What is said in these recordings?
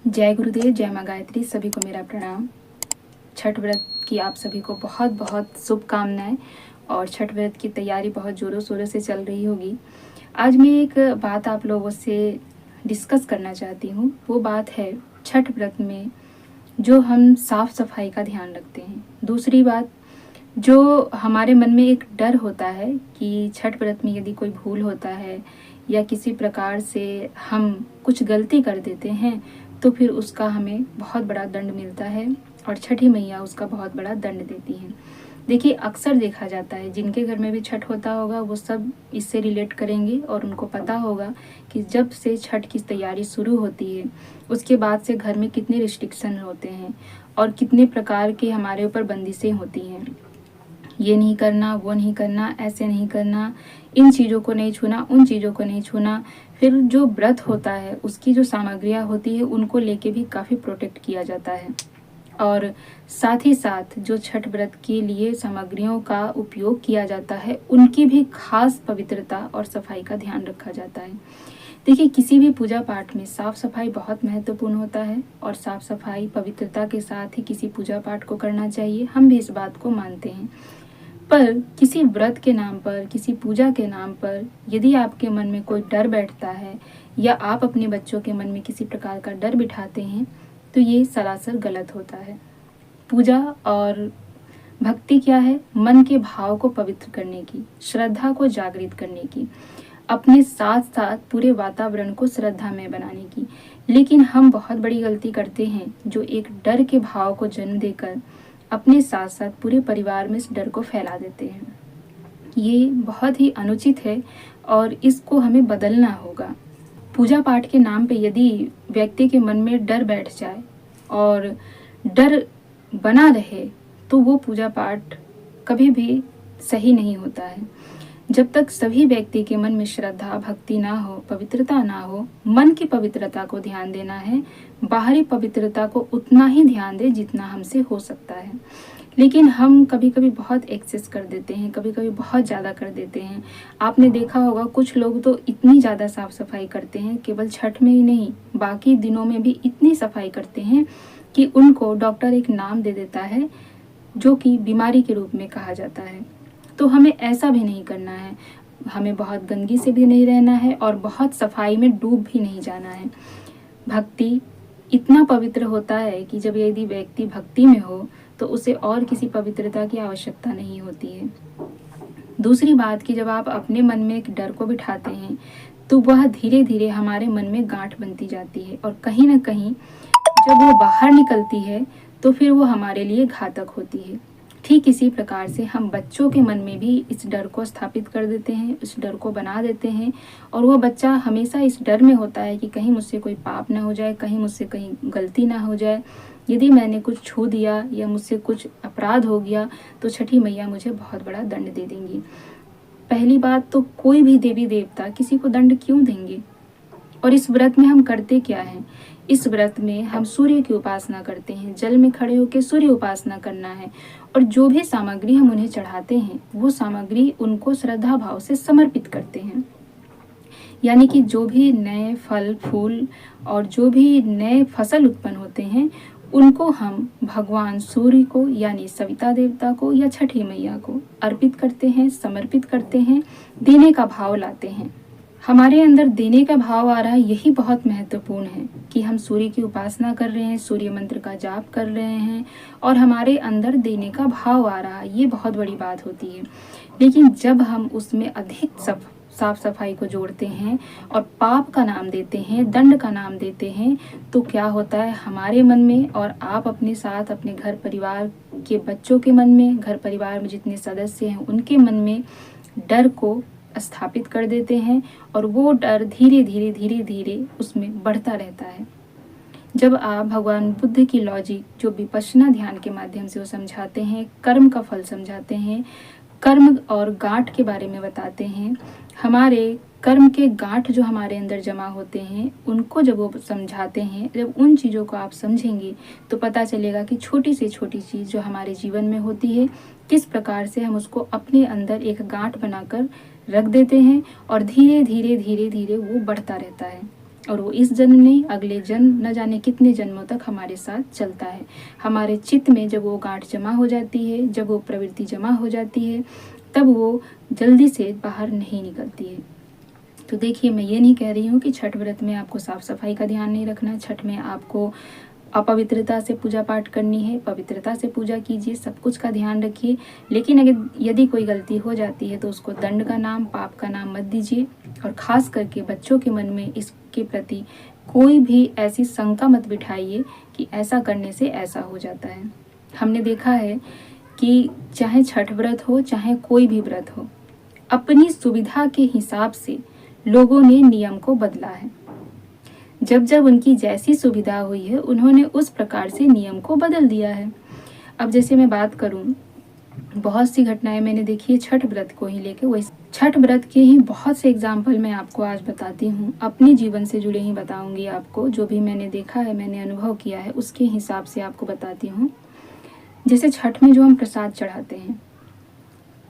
जय गुरुदेव, जय माँ गायत्री। सभी को मेरा प्रणाम। छठ व्रत की आप सभी को बहुत बहुत शुभकामनाएं। और छठ व्रत की तैयारी बहुत ज़ोरों शोरों से चल रही होगी। आज मैं एक बात आप लोगों से डिस्कस करना चाहती हूँ। वो बात है छठ व्रत में जो हम साफ सफाई का ध्यान रखते हैं। दूसरी बात, जो हमारे मन में एक डर होता है कि छठ व्रत में यदि कोई भूल होता है या किसी प्रकार से हम कुछ गलती कर देते हैं तो फिर उसका हमें बहुत बड़ा दंड मिलता है और छठी मैया उसका बहुत बड़ा दंड देती हैं। देखिए, अक्सर देखा जाता है जिनके घर में भी छठ होता होगा वो सब इससे रिलेट करेंगे और उनको पता होगा कि जब से छठ की तैयारी शुरू होती है उसके बाद से घर में कितने रिस्ट्रिक्शन होते हैं और कितने प्रकार के हमारे ऊपर बंदिशें होती हैं। ये नहीं करना, वो नहीं करना, ऐसे नहीं करना, इन चीज़ों को नहीं छूना, उन चीज़ों को नहीं छूना। फिर जो व्रत होता है उसकी जो सामग्रियाँ होती है उनको लेके भी काफ़ी प्रोटेक्ट किया जाता है। और साथ ही साथ जो छठ व्रत के लिए सामग्रियों का उपयोग किया जाता है उनकी भी खास पवित्रता और सफाई का ध्यान रखा जाता है। देखिए, किसी भी पूजा पाठ में साफ सफाई बहुत महत्वपूर्ण होता है और साफ सफाई पवित्रता के साथ ही किसी पूजा पाठ को करना चाहिए। हम भी इस बात को मानते हैं। पर किसी व्रत के नाम पर, किसी पूजा के नाम पर यदि आपके मन में कोई डर बैठता है या आप अपने बच्चों के मन में किसी प्रकार का डर बिठाते हैं तो ये सरासर गलत होता है। पूजा और भक्ति क्या है? मन के भाव को पवित्र करने की, श्रद्धा को जागृत करने की, अपने साथ साथ पूरे वातावरण को श्रद्धामय बनाने की। लेकिन हम बहुत बड़ी गलती करते हैं जो एक डर के भाव को जन्म देकर अपने साथ साथ पूरे परिवार में इस डर को फैला देते हैं। ये बहुत ही अनुचित है और इसको हमें बदलना होगा। पूजा पाठ के नाम पे यदि व्यक्ति के मन में डर बैठ जाए और डर बना रहे तो वो पूजा पाठ कभी भी सही नहीं होता है। जब तक सभी व्यक्ति के मन में श्रद्धा भक्ति ना हो, पवित्रता ना हो, मन की पवित्रता को ध्यान देना है, बाहरी पवित्रता को उतना ही ध्यान दे जितना हमसे हो सकता है। लेकिन हम कभी कभी बहुत एक्सेस कर देते हैं, कभी कभी बहुत ज़्यादा कर देते हैं। आपने देखा होगा कुछ लोग तो इतनी ज़्यादा साफ सफाई करते हैं, केवल छठ में ही नहीं बाकी दिनों में भी इतनी सफाई करते हैं कि उनको डॉक्टर एक नाम दे देता है जो कि बीमारी के रूप में कहा जाता है। तो हमें ऐसा भी नहीं करना है। हमें बहुत गंदगी से भी नहीं रहना है और बहुत सफाई में डूब भी नहीं जाना है। भक्ति इतना पवित्र होता है कि जब यदि व्यक्ति भक्ति में हो तो उसे और किसी पवित्रता की आवश्यकता नहीं होती है। दूसरी बात कि जब आप अपने मन में एक डर को बिठाते हैं तो वह धीरे धीरे हमारे मन में गांठ बनती जाती है और कहीं ना कहीं जब वो बाहर निकलती है तो फिर वो हमारे लिए घातक होती है। ठीक इसी प्रकार से हम बच्चों के मन में भी इस डर को स्थापित कर देते हैं, इस डर को बना देते हैं और वह बच्चा हमेशा इस डर में होता है कि कहीं मुझसे कोई पाप ना हो जाए, कहीं मुझसे कहीं गलती ना हो जाए। यदि मैंने कुछ छू दिया या मुझसे कुछ अपराध हो गया तो छठी मैया मुझे बहुत बड़ा दंड दे देंगी। पहली बात तो कोई भी देवी देवता किसी को दंड क्यों देंगे? और इस व्रत में हम करते क्या हैं? इस व्रत में हम सूर्य की उपासना करते हैं। जल में खड़े होकर सूर्य उपासना करना है और जो भी सामग्री हम उन्हें चढ़ाते हैं वो सामग्री उनको श्रद्धा भाव से समर्पित करते हैं। यानी कि जो भी नए फल फूल और जो भी नए फसल उत्पन्न होते हैं उनको हम भगवान सूर्य को यानी सविता देवता को या छठी मैया को अर्पित करते हैं, समर्पित करते हैं, देने का भाव लाते हैं। हमारे अंदर देने का भाव आ रहा है, यही बहुत महत्वपूर्ण है कि हम सूर्य की उपासना कर रहे हैं, सूर्य मंत्र का जाप कर रहे हैं और हमारे अंदर देने का भाव आ रहा है। ये बहुत बड़ी बात होती है। लेकिन जब हम उसमें अधिक साफ सफाई को जोड़ते हैं और पाप का नाम देते हैं, दंड का नाम देते हैं तो क्या होता है हमारे मन में और आप अपने साथ अपने घर परिवार के बच्चों के मन में, घर परिवार में जितने सदस्य हैं उनके मन में डर को स्थापित कर देते हैं और वो डर धीरे धीरे धीरे धीरे उसमें बढ़ता रहता है। जब आप भगवान बुद्ध की लॉजिक जो विपश्यना ध्यान के माध्यम से वो समझाते हैं, कर्म का फल समझाते हैं, कर्म और गांठ के बारे में बताते हैं, हमारे कर्म के गांठ जो हमारे अंदर जमा होते हैं उनको जब वो समझाते हैं, जब उन चीज़ों को आप समझेंगे तो पता चलेगा कि छोटी से छोटी चीज़ जो हमारे जीवन में होती है किस प्रकार से हम उसको अपने अंदर एक गांठ बनाकर रख देते हैं और धीरे धीरे धीरे धीरे वो बढ़ता रहता है। और वो इस जन्म नहीं, अगले जन्म, न जाने कितने जन्मों तक हमारे साथ चलता है। हमारे चित्त में जब वो गांठ जमा हो जाती है, जब वो प्रवृत्ति जमा हो जाती है, तब वो जल्दी से बाहर नहीं निकलती है। तो देखिए, मैं ये नहीं कह रही हूँ कि छठ व्रत में आपको साफ सफाई का ध्यान नहीं रखना है, छठ में आपको अपवित्रता से पूजा पाठ करनी है, पवित्रता से पूजा कीजिए, सब कुछ का ध्यान रखिए। लेकिन अगर यदि कोई गलती हो जाती है तो उसको दंड का नाम, पाप का नाम मत दीजिए। और ख़ास करके बच्चों के मन में इसके प्रति कोई भी ऐसी शंका मत बिठाइए कि ऐसा करने से ऐसा हो जाता है। हमने देखा है कि चाहे छठ व्रत हो, चाहे कोई भी व्रत हो, अपनी सुविधा के हिसाब से लोगों ने नियम को बदला है। जब जब उनकी जैसी सुविधा हुई है, उन्होंने उस प्रकार से नियम को बदल दिया है। अब जैसे मैं बात करूं, बहुत सी घटनाएं मैंने देखी है छठ व्रत को ही लेके। वही छठ व्रत के ही बहुत से एग्जाम्पल मैं आपको आज बताती हूँ, अपने जीवन से जुड़े ही बताऊंगी आपको। जो भी मैंने देखा है, मैंने अनुभव किया है, उसके हिसाब से आपको बताती हूँ। जैसे छठ में जो हम प्रसाद चढ़ाते हैं,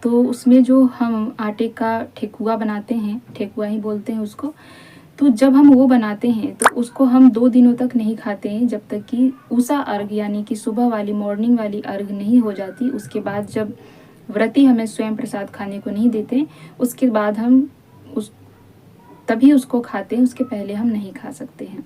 तो उसमें जो हम आटे का ठेकुआ बनाते हैं, ठेकुआ ही बोलते हैं उसको, तो जब हम वो बनाते हैं तो उसको हम 2 दिनों तक नहीं खाते हैं, जब तक कि उषा अर्घ यानी कि सुबह वाली, मॉर्निंग वाली अर्घ नहीं हो जाती। उसके बाद जब व्रती हमें स्वयं प्रसाद खाने को नहीं देते, उसके बाद हम तभी उसको खाते हैं, उसके पहले हम नहीं खा सकते हैं।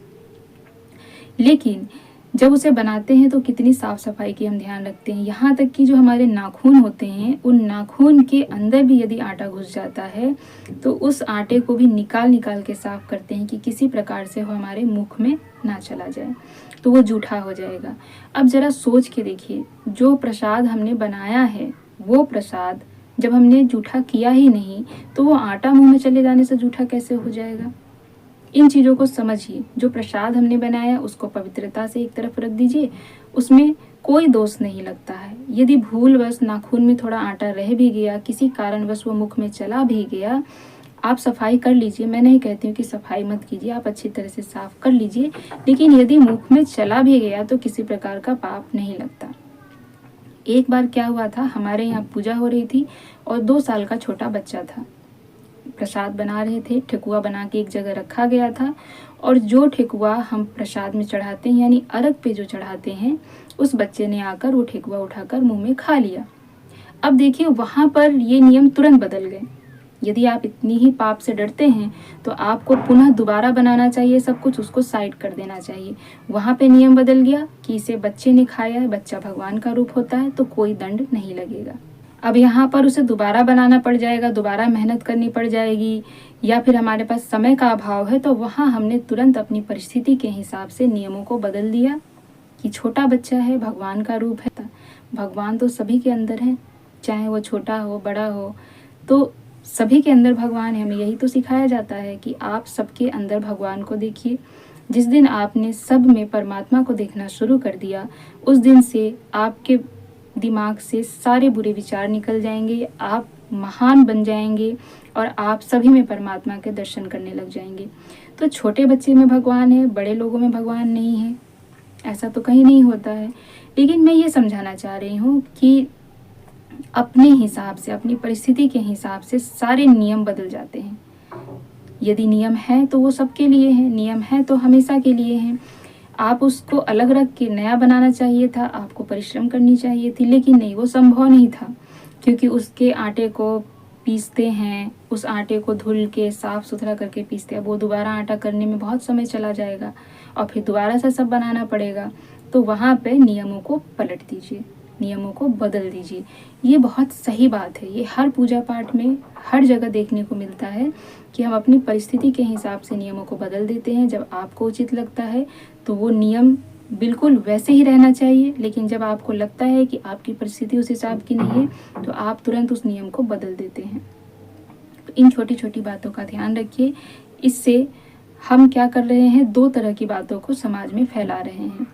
लेकिन जब उसे बनाते हैं तो कितनी साफ सफाई की हम ध्यान रखते हैं। यहाँ तक कि जो हमारे नाखून होते हैं, उन नाखून के अंदर भी यदि आटा घुस जाता है तो उस आटे को भी निकाल निकाल के साफ करते हैं कि किसी प्रकार से वो हमारे मुख में ना चला जाए, तो वो जूठा हो जाएगा। अब जरा सोच के देखिए, जो प्रसाद हमने बनाया है, वो प्रसाद जब हमने जूठा किया ही नहीं, तो वो आटा मुंह में चले जाने से जूठा कैसे हो जाएगा? इन चीज़ों को समझिए। जो प्रसाद हमने बनाया उसको पवित्रता से एक तरफ रख दीजिए, उसमें कोई दोष नहीं लगता है। यदि भूलवश नाखून में थोड़ा आटा रह भी गया, किसी कारणवश वो मुख में चला भी गया, आप सफाई कर लीजिए। मैं नहीं कहती हूँ कि सफाई मत कीजिए, आप अच्छी तरह से साफ कर लीजिए, लेकिन यदि मुख में चला भी गया तो किसी प्रकार का पाप नहीं लगता। एक बार क्या हुआ था, हमारे यहाँ पूजा हो रही थी और 2 साल का छोटा बच्चा था। प्रसाद बना रहे थे, ठेकुआ बना के एक जगह रखा गया था, और जो ठेकुआ हम प्रसाद में चढ़ाते हैं यानी अर्घ पे जो चढ़ाते हैं, उस बच्चे ने आकर वो ठेकुआ उठाकर मुंह में खा लिया। अब देखिए, वहां पर ये नियम तुरंत बदल गए। यदि आप इतनी ही पाप से डरते हैं तो आपको पुनः दोबारा बनाना चाहिए, सब कुछ उसको साइड कर देना चाहिए। वहां पे नियम बदल गया कि इसे बच्चे ने खाया है, बच्चा भगवान का रूप होता है, तो कोई दंड नहीं लगेगा। अब यहाँ पर उसे दोबारा बनाना पड़ जाएगा, दोबारा मेहनत करनी पड़ जाएगी, या फिर हमारे पास समय का अभाव है, तो वहाँ हमने तुरंत अपनी परिस्थिति के हिसाब से नियमों को बदल दिया कि छोटा बच्चा है, भगवान का रूप है, भगवान तो सभी के अंदर है, चाहे वो छोटा हो बड़ा हो, तो सभी के अंदर भगवान है। हमें यही तो सिखाया जाता है कि आप सबके अंदर भगवान को देखिए। जिस दिन आपने सब में परमात्मा को देखना शुरू कर दिया, उस दिन से आपके दिमाग से सारे बुरे विचार निकल जाएंगे, आप महान बन जाएंगे और आप सभी में परमात्मा के दर्शन करने लग जाएंगे। तो छोटे बच्चे में भगवान है, बड़े लोगों में भगवान नहीं है, ऐसा तो कहीं नहीं होता है। लेकिन मैं ये समझाना चाह रही हूँ कि अपने हिसाब से, अपनी परिस्थिति के हिसाब से सारे नियम बदल जाते हैं। यदि नियम है तो वो सबके लिए है, नियम है तो हमेशा के लिए है। आप उसको अलग रख के नया बनाना चाहिए था, आपको परिश्रम करनी चाहिए थी, लेकिन नहीं, वो संभव नहीं था, क्योंकि उसके आटे को पीसते हैं, उस आटे को धुल के साफ सुथरा करके पीसते हैं, वो दोबारा आटा करने में बहुत समय चला जाएगा और फिर दोबारा से सब बनाना पड़ेगा। तो वहाँ पे नियमों को पलट दीजिए, नियमों को बदल दीजिए। ये बहुत सही बात है, ये हर पूजा पाठ में हर जगह देखने को मिलता है कि हम अपनी परिस्थिति के हिसाब से नियमों को बदल देते हैं। जब आपको उचित लगता है तो वो नियम बिल्कुल वैसे ही रहना चाहिए, लेकिन जब आपको लगता है कि आपकी परिस्थिति उस हिसाब की नहीं है तो आप तुरंत उस नियम को बदल देते हैं। तो इन छोटी छोटी बातों का ध्यान रखिए। इससे हम क्या कर रहे हैं, 2 तरह की बातों को समाज में फैला रहे हैं।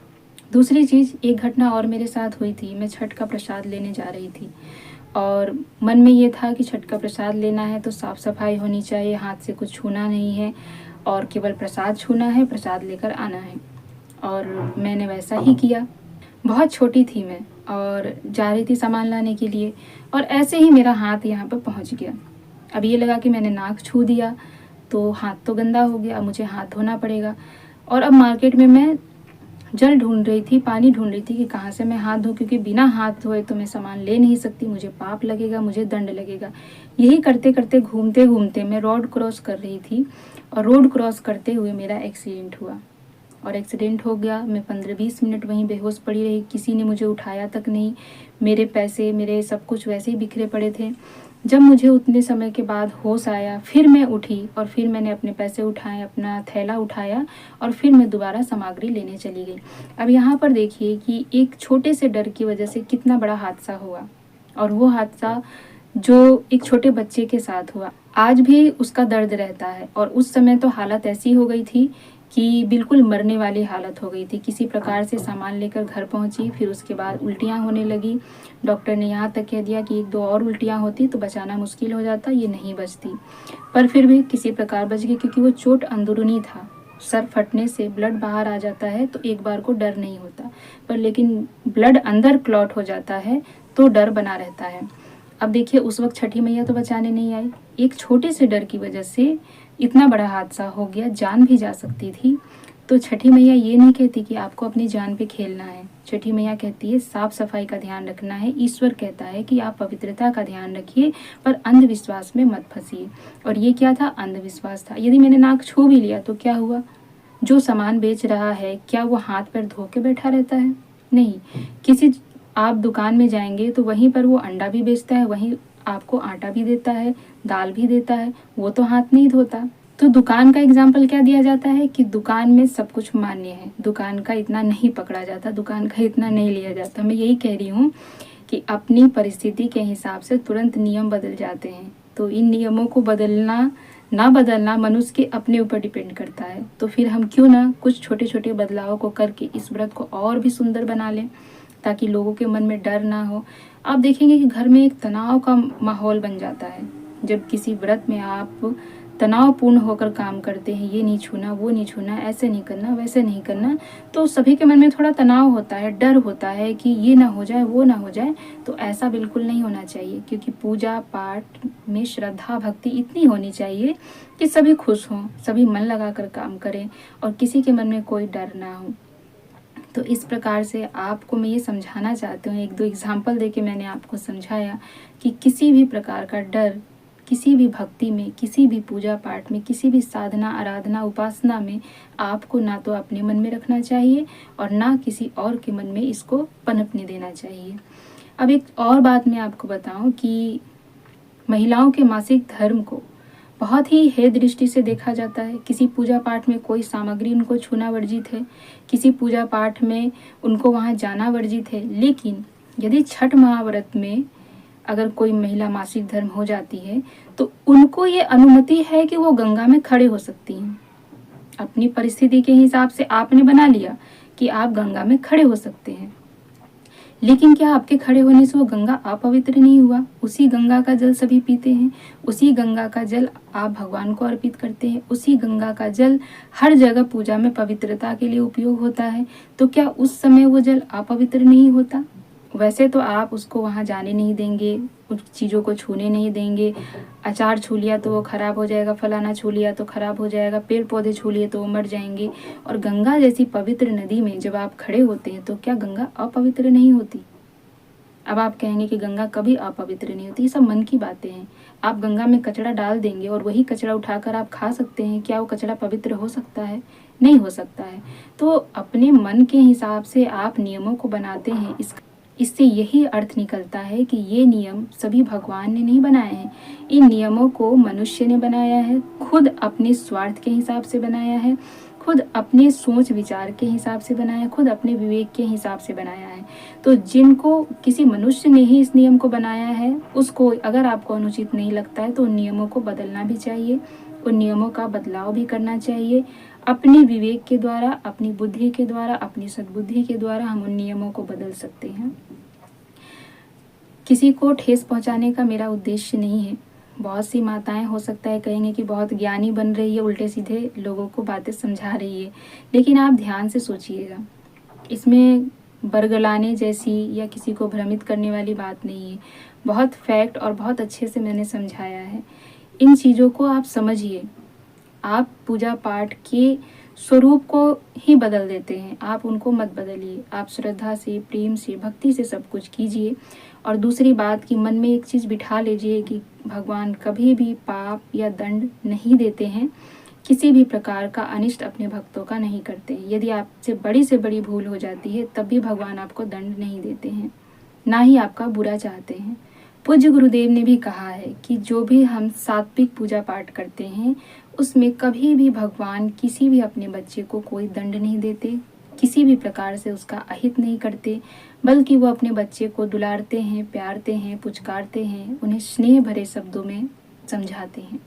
दूसरी चीज़, एक घटना और मेरे साथ हुई थी। मैं छठ का प्रसाद लेने जा रही थी और मन में ये था कि छठ का प्रसाद लेना है तो साफ़ सफाई होनी चाहिए, हाथ से कुछ छूना नहीं है और केवल प्रसाद छूना है, प्रसाद लेकर आना है। और मैंने वैसा ही किया। बहुत छोटी थी मैं और जा रही थी सामान लाने के लिए, और ऐसे ही मेरा हाथ यहाँ पर पहुँच गया। अब ये लगा कि मैंने नाक छू दिया, तो हाथ तो गंदा हो गया, अब मुझे हाथ धोना पड़ेगा। और अब मार्केट में मैं जल ढूंढ रही थी, पानी ढूंढ रही थी कि कहाँ से मैं हाथ धोऊं, क्योंकि बिना हाथ धोए तो मैं सामान ले नहीं सकती, मुझे पाप लगेगा, मुझे दंड लगेगा। यही करते करते घूमते घूमते मैं रोड क्रॉस कर रही थी, और रोड क्रॉस करते हुए मेरा एक्सीडेंट हुआ। और एक्सीडेंट हो गया, मैं 15-20 मिनट वहीं बेहोश पड़ी रही, किसी ने मुझे उठाया तक नहीं। मेरे पैसे, मेरे सब कुछ वैसे ही बिखरे पड़े थे। जब मुझे उतने समय के बाद होश आया, फिर मैं उठी और फिर मैंने अपने पैसे उठाए, अपना थैला उठाया और फिर मैं दोबारा सामग्री लेने चली गई। अब यहाँ पर देखिए कि एक छोटे से डर की वजह से कितना बड़ा हादसा हुआ, और वो हादसा जो एक छोटे बच्चे के साथ हुआ, आज भी उसका दर्द रहता है। और उस समय तो हालत ऐसी हो गई थी कि बिल्कुल मरने वाली हालत हो गई थी। किसी प्रकार से सामान लेकर घर पहुंची, फिर उसके बाद उल्टियां होने लगी। डॉक्टर ने यहाँ तक कह दिया कि 1-2 और उल्टियां होती तो बचाना मुश्किल हो जाता, ये नहीं बचती। पर फिर भी किसी प्रकार बच गई, क्योंकि वो चोट अंदरूनी था। सर फटने से ब्लड बाहर आ जाता है तो एक बार को डर नहीं होता, पर लेकिन ब्लड अंदर क्लॉट हो जाता है तो डर बना रहता है। अब देखिए, उस वक्त छठी मैया तो बचाने नहीं आई, एक छोटे से डर की वजह से इतना बड़ा हादसा हो गया, जान भी जा सकती थी। तो छठी मैया ये नहीं कहती कि आपको अपनी जान पे खेलना है। छठी मैया कहती है साफ सफाई का ध्यान रखना है। ईश्वर कहता है कि आप पवित्रता का ध्यान रखिए, पर अंधविश्वास में मत फंसिए। और ये क्या था? अंधविश्वास था। यदि मैंने नाक छू भी लिया तो क्या हुआ? जो सामान बेच रहा है, क्या वो हाथ पैर धो के बैठा रहता है? नहीं। किसी आप दुकान में जाएंगे तो वहीं पर वो अंडा भी बेचता है, वहीं आपको आटा भी देता है, दाल भी देता है, वो तो हाथ नहीं धोता। तो दुकान का एग्जाम्पल क्या दिया जाता है कि दुकान में सब कुछ मान्य है, दुकान का इतना नहीं पकड़ा जाता, दुकान का इतना नहीं लिया जाता। मैं यही कह रही हूँ कि अपनी परिस्थिति के हिसाब से तुरंत नियम बदल जाते हैं। तो इन नियमों को बदलना ना बदलना मनुष्य के अपने ऊपर डिपेंड करता है। तो फिर हम क्यों ना कुछ छोटे छोटे बदलाव को करके इस व्रत को और भी सुंदर बना लें, ताकि लोगों के मन में डर ना हो। आप देखेंगे कि घर में एक तनाव का माहौल बन जाता है जब किसी व्रत में आप तनावपूर्ण होकर काम करते हैं। ये नहीं छूना, वो नहीं छूना, ऐसे नहीं करना, वैसे नहीं करना, तो सभी के मन में थोड़ा तनाव होता है, डर होता है कि ये ना हो जाए, वो ना हो जाए। तो ऐसा बिल्कुल नहीं होना चाहिए, क्योंकि पूजा पाठ में श्रद्धा भक्ति इतनी होनी चाहिए कि सभी खुश हों, सभी मन लगाकर काम करें और किसी के मन में कोई डर ना हो। तो इस प्रकार से आपको मैं ये समझाना चाहती हूँ, 1-2 एग्जाम्पल देके मैंने आपको समझाया कि किसी भी प्रकार का डर किसी भी भक्ति में, किसी भी पूजा पाठ में, किसी भी साधना आराधना उपासना में आपको ना तो अपने मन में रखना चाहिए और ना किसी और के मन में इसको पनपने देना चाहिए। अब एक और बात मैं आपको बताऊं कि महिलाओं के मासिक धर्म को बहुत ही हे दृष्टि से देखा जाता है। किसी पूजा पाठ में कोई सामग्री उनको छूना वर्जित है, किसी पूजा पाठ में उनको वहाँ जाना वर्जित है। लेकिन यदि छठ महाव्रत में अगर कोई महिला मासिक धर्म हो जाती है तो उनको ये अनुमति है कि वो गंगा में खड़े हो सकती हैं। अपनी परिस्थिति के हिसाब से आपने बना लिया कि आप गंगा में खड़े हो सकते हैं, लेकिन क्या आपके खड़े होने से वो गंगा अपवित्र नहीं हुआ? उसी गंगा का जल सभी पीते हैं, उसी गंगा का जल आप भगवान को अर्पित करते हैं, उसी गंगा का जल हर जगह पूजा में पवित्रता के लिए उपयोग होता है। तो क्या उस समय वो जल अपवित्र नहीं होता? वैसे तो आप उसको वहाँ जाने नहीं देंगे, उस चीज़ों को छूने नहीं देंगे। अचार छू लिया तो वो खराब हो जाएगा, फलाना छू लिया तो खराब हो जाएगा, पेड़ पौधे छू लिए तो वो मर जाएंगे। और गंगा जैसी पवित्र नदी में जब आप खड़े होते हैं तो क्या गंगा अपवित्र नहीं होती? अब आप कहेंगे कि गंगा कभी अपवित्र नहीं होती, ये सब मन की बातें हैं। आप गंगा में कचरा डाल देंगे और वही कचरा उठाकर आप खा सकते हैं, क्या वो कचरा पवित्र हो सकता है? नहीं हो सकता है। तो अपने मन के हिसाब से आप नियमों को बनाते हैं, इससे यही अर्थ निकलता है कि ये नियम सभी भगवान ने नहीं बनाए हैं। इन नियमों को मनुष्य ने बनाया है, खुद अपने स्वार्थ के हिसाब से बनाया है, खुद अपने सोच विचार के हिसाब से बनाया है, खुद अपने विवेक के हिसाब से बनाया है। तो जिनको किसी मनुष्य ने ही इस नियम को बनाया है, उसको अगर आपको अनुचित नहीं लगता है तो उन नियमों को बदलना भी चाहिए, उन नियमों का बदलाव भी करना चाहिए। अपने विवेक के द्वारा, अपनी बुद्धि के द्वारा, अपनी सद्बुद्धि के द्वारा हम उन नियमों को बदल सकते हैं। किसी को ठेस पहुंचाने का मेरा उद्देश्य नहीं है। बहुत सी माताएं हो सकता है कहेंगे कि बहुत ज्ञानी बन रही है, उल्टे सीधे लोगों को बातें समझा रही है, लेकिन आप ध्यान से सोचिएगा, इसमें बरगलाने जैसी या किसी को भ्रमित करने वाली बात नहीं है। बहुत फैक्ट और बहुत अच्छे से मैंने समझाया है। इन चीज़ों को आप समझिए आप पूजा पाठ के स्वरूप को ही बदल देते हैं, आप उनको मत बदलिए। आप श्रद्धा से, प्रेम से, भक्ति से सब कुछ कीजिए। और दूसरी बात कि मन में एक चीज़ बिठा लीजिए कि भगवान कभी भी पाप या दंड नहीं देते हैं, किसी भी प्रकार का अनिष्ट अपने भक्तों का नहीं करते। यदि आपसे बड़ी से बड़ी भूल हो जाती है तब भी भगवान आपको दंड नहीं देते हैं, ना ही आपका बुरा चाहते हैं। पूज्य गुरुदेव ने भी कहा है कि जो भी हम सात्विक पूजा पाठ करते हैं उसमें कभी भी भगवान किसी भी अपने बच्चे को कोई दंड नहीं देते, किसी भी प्रकार से उसका अहित नहीं करते, बल्कि वो अपने बच्चे को दुलारते हैं, प्यारते हैं, पुचकारते हैं, उन्हें स्नेह भरे शब्दों में समझाते हैं।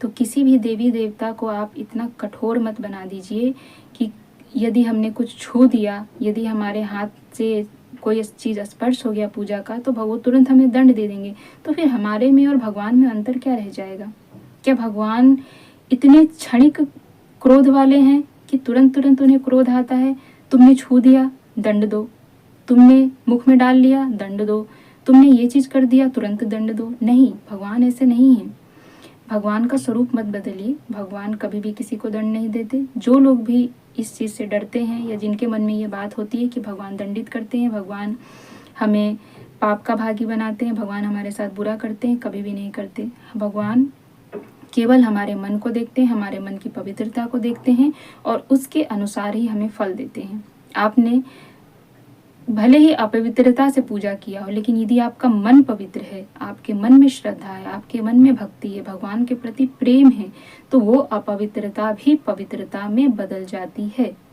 तो किसी भी देवी देवता को आप इतना कठोर मत बना दीजिए कि यदि हमने कुछ छू दिया, यदि हमारे हाथ से कोई चीज़ स्पर्श हो गया पूजा का, तो वो तुरंत हमें दंड दे देंगे। तो फिर हमारे में और भगवान में अंतर क्या रह जाएगा? क्या भगवान इतने क्षणिक क्रोध वाले हैं कि तुरंत तुरंत उन्हें क्रोध आता है? तुमने छू दिया, दंड दो। तुमने मुख में डाल लिया, दंड दो। तुमने ये चीज़ कर दिया, तुरंत दंड दो। नहीं, भगवान ऐसे नहीं हैं। भगवान का स्वरूप मत बदलिए। भगवान कभी भी किसी को दंड नहीं देते। जो लोग भी इस चीज़ से डरते हैं या जिनके मन में ये बात होती है कि भगवान दंडित करते हैं, भगवान हमें पाप का भागी बनाते हैं, भगवान हमारे साथ बुरा करते हैं, कभी भी नहीं करते। भगवान केवल हमारे मन को देखते हैं, हमारे मन की पवित्रता को देखते हैं और उसके अनुसार ही हमें फल देते हैं। आपने भले ही अपवित्रता से पूजा किया हो, लेकिन यदि आपका मन पवित्र है, आपके मन में श्रद्धा है, आपके मन में भक्ति है, भगवान के प्रति प्रेम है, तो वो अपवित्रता भी पवित्रता में बदल जाती है।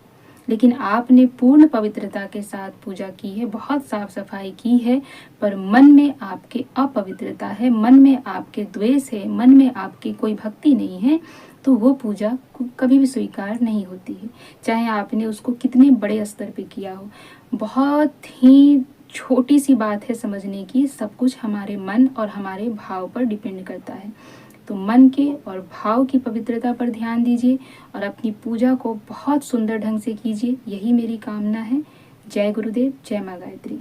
लेकिन आपने पूर्ण पवित्रता के साथ पूजा की है, बहुत साफ सफाई की है, पर मन में आपके अपवित्रता है, मन में आपके द्वेष है, मन में आपकी कोई भक्ति नहीं है, तो वो पूजा कभी भी स्वीकार नहीं होती है, चाहे आपने उसको कितने बड़े स्तर पे किया हो। बहुत ही छोटी सी बात है समझने की, सब कुछ हमारे मन और हमारे भाव पर डिपेंड करता है। तो मन के और भाव की पवित्रता पर ध्यान दीजिए और अपनी पूजा को बहुत सुंदर ढंग से कीजिए, यही मेरी कामना है। जय गुरुदेव, जय माँ गायत्री।